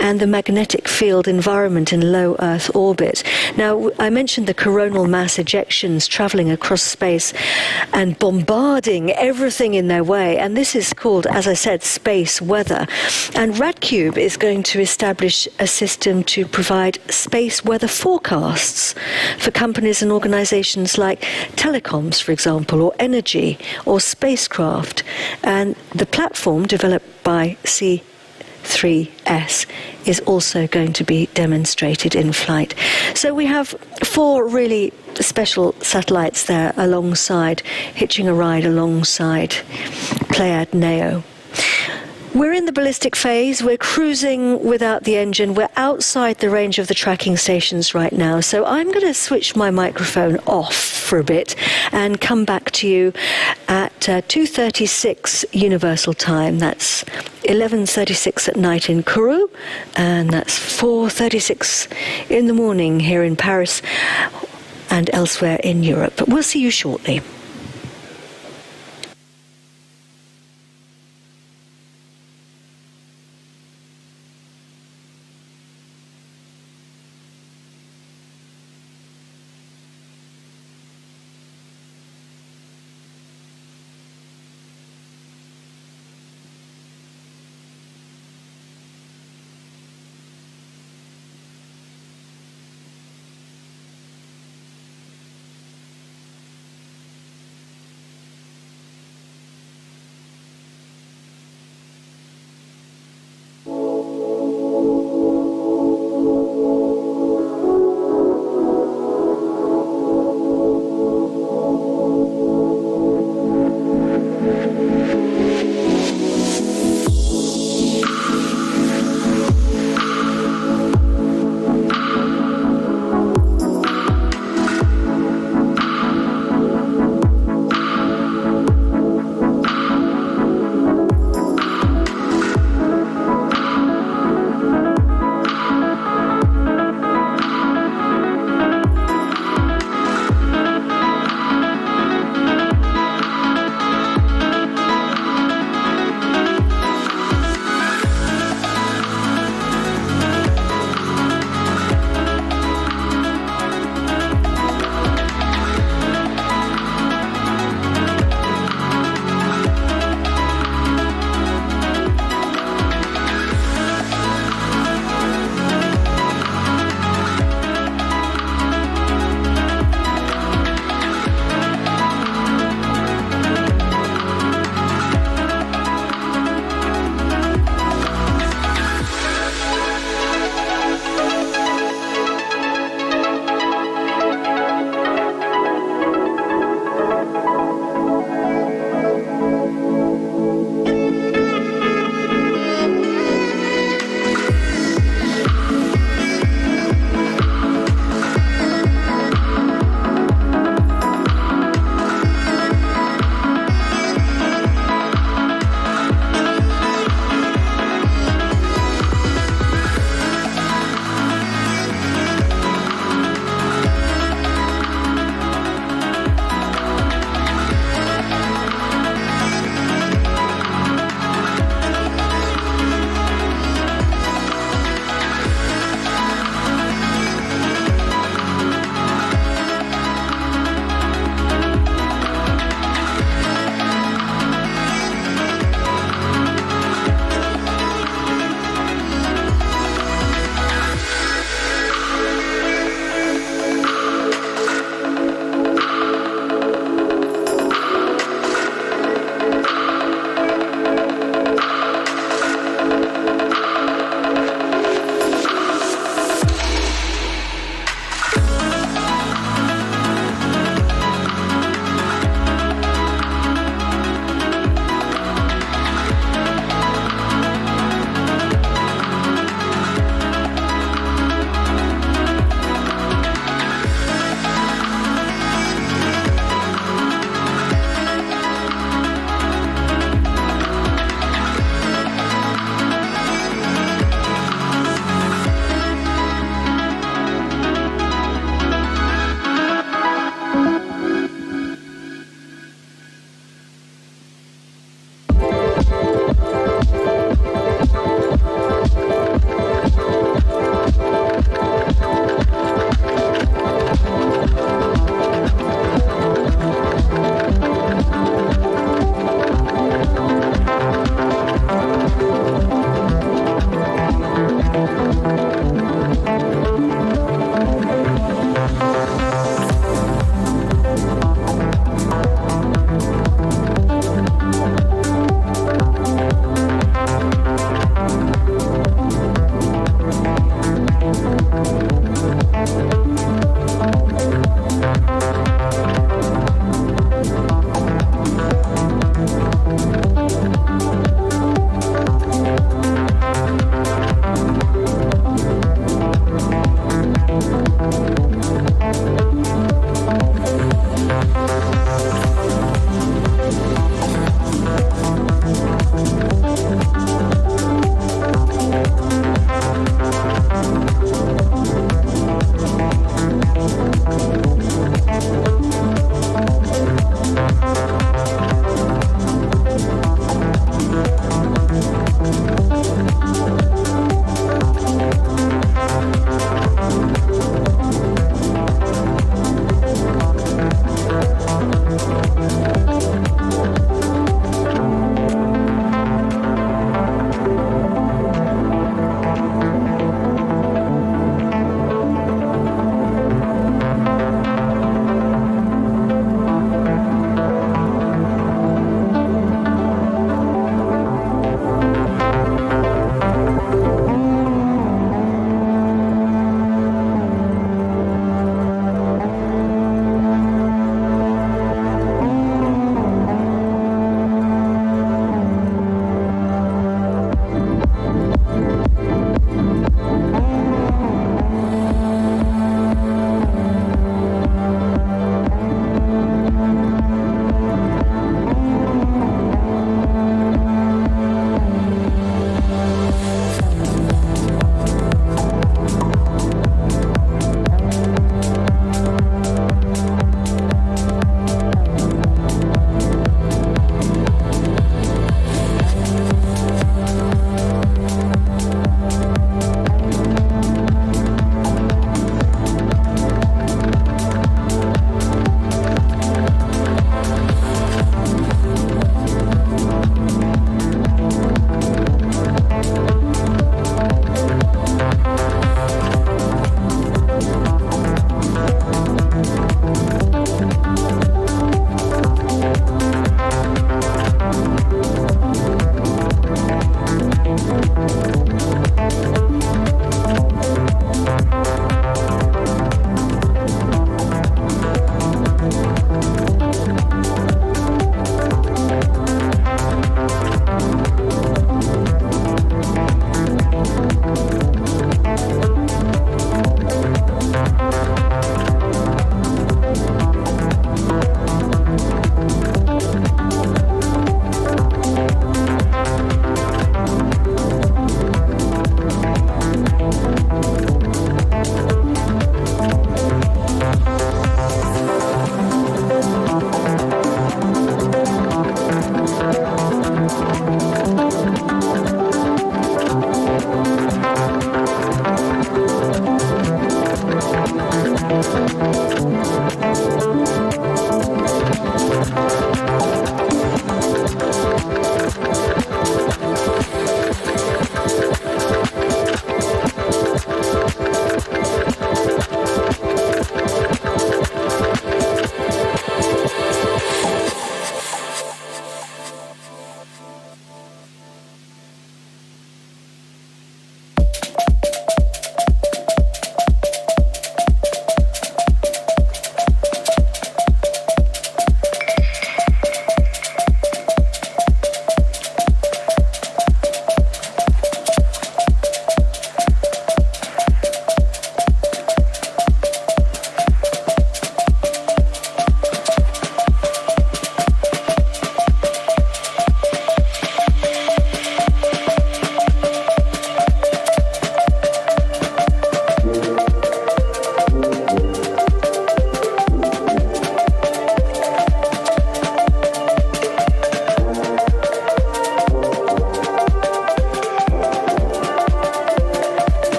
Speaker 1: and the magnetic field environment in low Earth orbit. Now, I mentioned the coronal mass ejections traveling across space and bombarding everything in their way, and this is called, as I said, space weather. And RadCube is going to establish a system to provide space weather forecasts for companies and organizations like telecoms, for example, or energy, or spacecraft. And the platform developed by C3S is also going to be demonstrated in flight. So we have 4 really special satellites there alongside, hitching a ride alongside Pléiades Neo. We're in the ballistic phase. We're cruising without the engine. We're outside the range of the tracking stations right now. So I'm going to switch my microphone off for a bit and come back to you at 2:36 Universal Time. That's 11:36 at night in Kourou, and that's 4:36 in the morning here in Paris and elsewhere in Europe. But we'll see you shortly.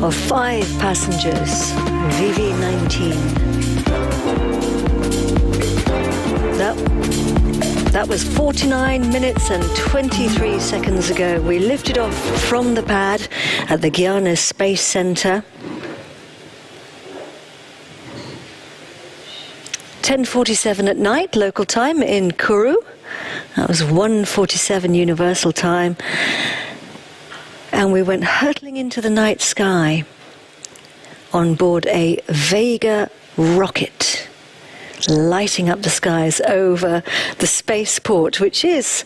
Speaker 1: of 5 passengers, VV19. That was 49 minutes and 23 seconds ago. We lifted off from the pad at the Guiana Space Center. 10:47 at night, local time in Kourou. That was 1:47 universal time. And we went hurtling into the night sky on board a Vega rocket, lighting up the skies over the spaceport, which is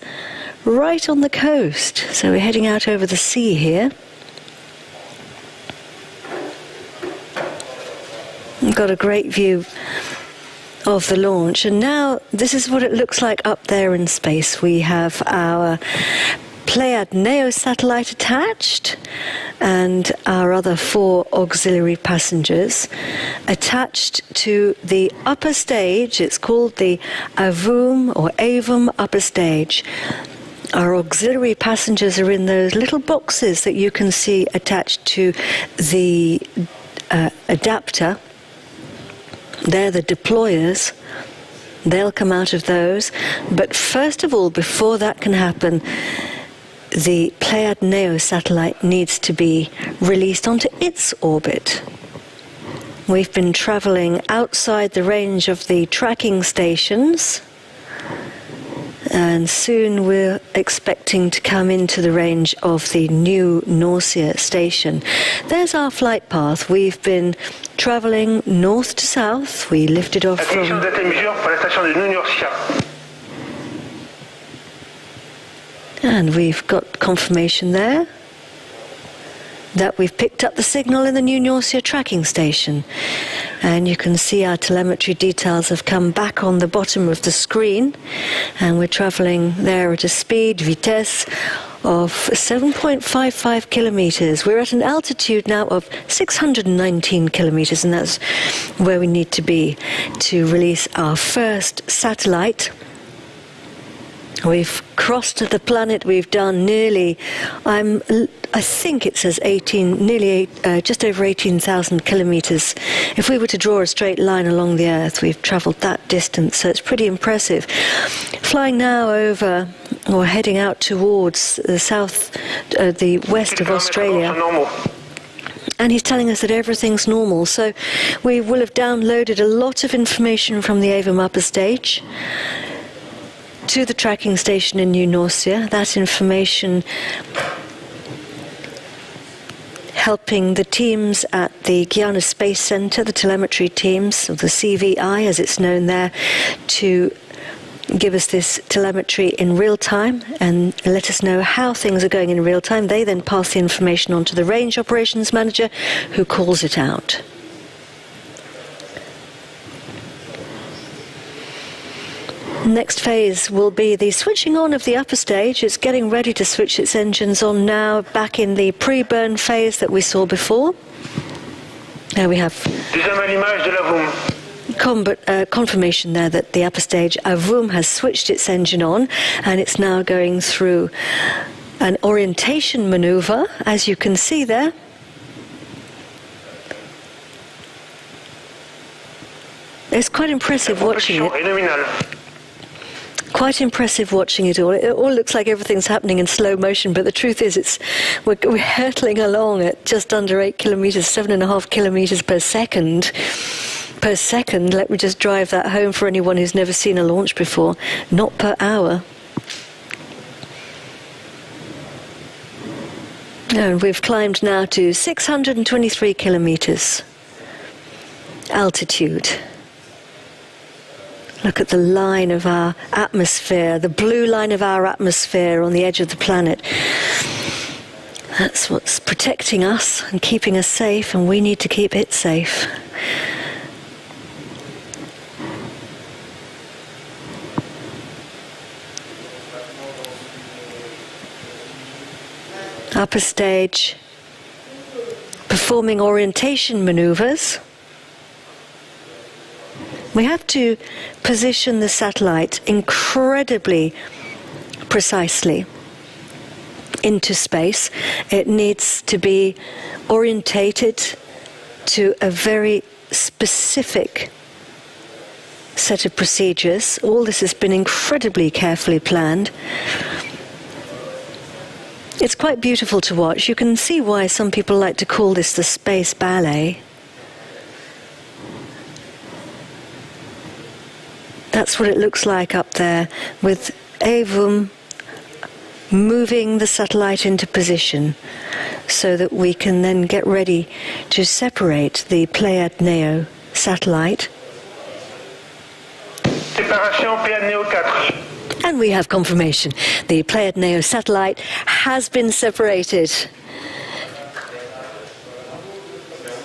Speaker 1: right on the coast. So we're heading out over the sea here. We've got a great view of the launch, and now this is what it looks like up there in space. We have our Pléiades Neo satellite attached and our other 4 auxiliary passengers attached to the upper stage. It's called the AVUM or AVUM upper stage. Our auxiliary passengers are in those little boxes that you can see attached to the adapter. They're the deployers. They'll come out of those. But first of all, before that can happen, the Pléiades Neo satellite needs to be released onto its orbit. We've been traveling outside the range of the tracking stations, and soon we're expecting to come into the range of the new Norcia station. There's our flight path. We've been traveling north to south. We lifted off from... And we've got confirmation there that we've picked up the signal in the new Norcia tracking station. And you can see our telemetry details have come back on the bottom of the screen. And we're traveling there at a speed, vitesse, of 7.55 kilometers. We're at an altitude now of 619 kilometers, and that's where we need to be to release our first satellite. We've crossed the planet. We've done nearly, I think it says 18, nearly just over 18,000 kilometers. If we were to draw a straight line along the Earth, we've traveled that distance, so it's pretty impressive. Flying now over, or heading out towards the south, the west of Australia. And he's telling us that everything's normal. So we will have downloaded a lot of information from the AVUM upper stage to the tracking station in New Norcia. That information helping the teams at the Guiana Space Center, the telemetry teams, or the CVI as it's known there, to give us this telemetry in real time and let us know how things are going in real time. They then pass the information on to the range operations manager, who calls it out. Next phase will be the switching on of the upper stage. It's getting ready to switch its engines on now, back in the pre-burn phase that we saw before. There we have confirmation there that the upper stage AVUM has switched its engine on, and it's now going through an orientation maneuver, as you can see there. It's quite impressive watching it. Quite impressive watching it all. It all looks like everything's happening in slow motion, but the truth is we're hurtling along at just under 8 kilometers, 7.5 kilometers per second. Let me just drive that home for anyone who's never seen a launch before. Not per hour. And we've climbed now to 623 kilometers altitude. Look at the line of our atmosphere, the blue line of our atmosphere on the edge of the planet. That's what's protecting us and keeping us safe, and we need to keep it safe. Upper stage, performing orientation maneuvers. We have to position the satellite incredibly precisely. into space, it needs to be orientated to a very specific set of procedures. All this has been incredibly carefully planned. It's quite beautiful to watch. You can see why some people like to call this the space ballet. That's what it looks like up there, with AVUM moving the satellite into position so that we can then get ready to separate the Pléiades Neo satellite.
Speaker 2: Séparation Pléiades Neo 4.
Speaker 1: And we have confirmation. The Pléiades Neo satellite has been separated.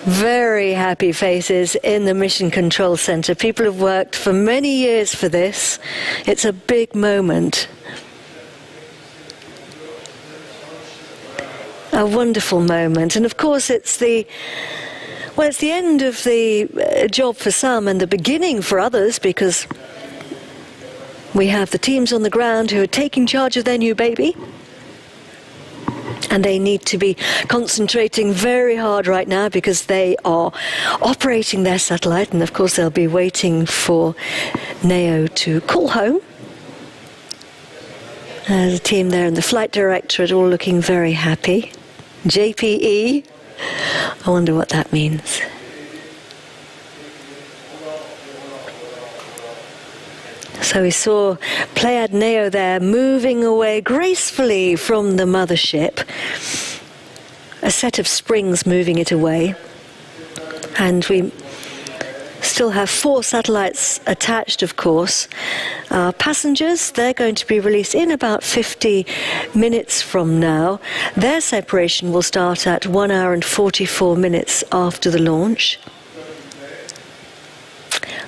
Speaker 1: Very happy faces in the Mission Control Center. People have worked for many years for this. It's a big moment. A wonderful moment. And of course it's the end of the job for some and the beginning for others, because we have the teams on the ground who are taking charge of their new baby. And they need to be concentrating very hard right now because they are operating their satellite. And of course they'll be waiting for Neo to call home. The team there and the flight directorate all looking very happy. JPE, I wonder what that means. So we saw Pléiades Neo there moving away gracefully from the mothership. A set of springs moving it away. And we still have 4 satellites attached, of course. Passengers, they're going to be released in about 50 minutes from now. Their separation will start at 1 hour and 44 minutes after the launch.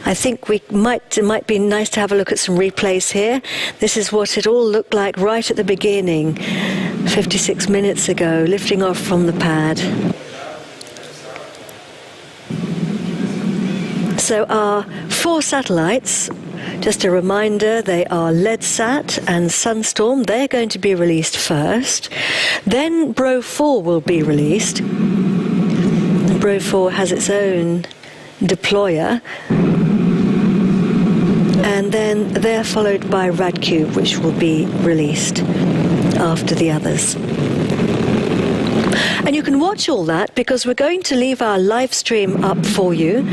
Speaker 1: I think it might be nice to have a look at some replays here. This is what it all looked like right at the beginning, 56 minutes ago, lifting off from the pad. So our 4 satellites, just a reminder, they are LEDSat and Sunstorm. They're going to be released first. Then Bro 4 will be released. And Bro 4 has its own deployer. And then they're followed by RadCube, which will be released after the others. And you can watch all that because we're going to leave our live stream up for you.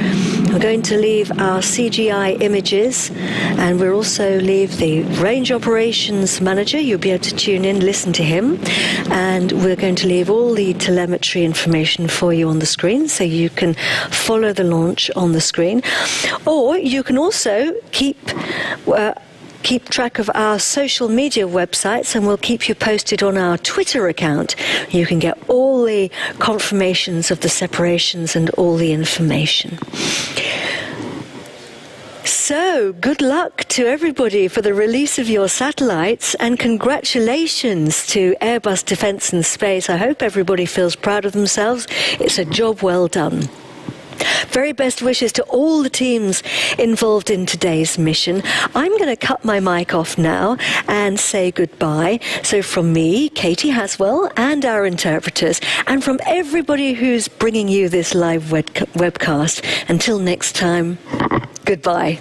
Speaker 1: We're going to leave our CGI images, and we'll also leave the range operations manager. You'll be able to tune in, listen to him. And we're going to leave all the telemetry information for you on the screen so you can follow the launch on the screen. Or you can also keep track of our social media websites, and we'll keep you posted on our Twitter account. You can get all the confirmations of the separations and all the information. So, good luck to everybody for the release of your satellites, and congratulations to Airbus Defence and Space. I hope everybody feels proud of themselves. It's a job well done. Very best wishes to all the teams involved in today's mission. I'm going to cut my mic off now and say goodbye. So from me, Katie Haswell, and our interpreters, and from everybody who's bringing you this live webcast, until next time, goodbye.